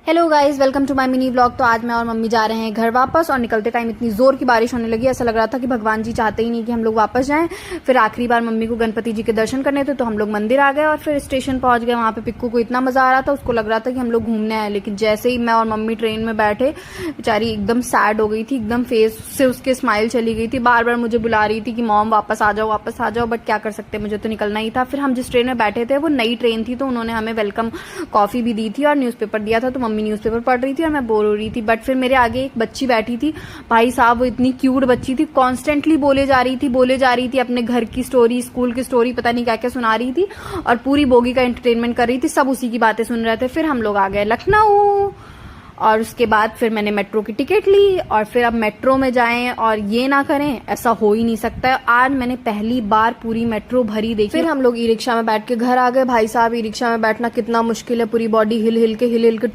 Hello guys, welcome to my mini vlog. तो आज मैं और मम्मी जा रहे हैं घर वापस और निकलते टाइम इतनी जोर की बारिश होने लगी, ऐसा लग रहा था कि भगवान जी चाहते ही नहीं कि हम लोग वापस जाएं। फिर आखिरी बार मम्मी को गणपति जी के दर्शन करने थे तो हम लोग मंदिर आ गए और फिर स्टेशन पहुंच गए। वहां पे पिक्कू को इतना मजा आ रहा था, उसको लग रहा था कि हम लोग घूमने आए। लेकिन जैसे ही मैं और मम्मी ट्रेन में बैठे, बेचारी एकदम सैड हो गई थी, एकदम फेस से उसके स्माइल चली गई थी। बार बार मुझे बुला रही थी कि मॉम वापस आ जाओ, वापस आ जाओ, बट क्या कर सकते, मुझे तो निकलना ही था। फिर हम जिस ट्रेन में बैठे थे वो नई ट्रेन थी, तो उन्होंने हमें वेलकम कॉफी भी दी थी और न्यूज़पेपर दिया था। तो मम्मी न्यूज़पेपर पढ़ रही थी और मैं बोर हो रही थी। बट फिर मेरे आगे एक बच्ची बैठी थी, भाई साहब वो इतनी क्यूट बच्ची थी, कॉन्स्टेंटली बोले जा रही थी अपने घर की स्टोरी, स्कूल की स्टोरी, पता नहीं क्या क्या सुना रही थी और पूरी बोगी का एंटरटेनमेंट कर रही थी। सब उसी की बातें सुन रहे थे। फिर हम लोग आ गए लखनऊ और उसके बाद फिर मैंने मेट्रो की टिकट ली और फिर अब मेट्रो में जाएं और ये ना करें, ऐसा हो ही नहीं सकता है। आज मैंने पहली बार पूरी मेट्रो भरी देखी। फिर हम लोग ई रिक्शा में बैठ के घर आ गए। भाई साहब, ई रिक्शा में बैठना कितना मुश्किल है, पूरी बॉडी हिल हिल के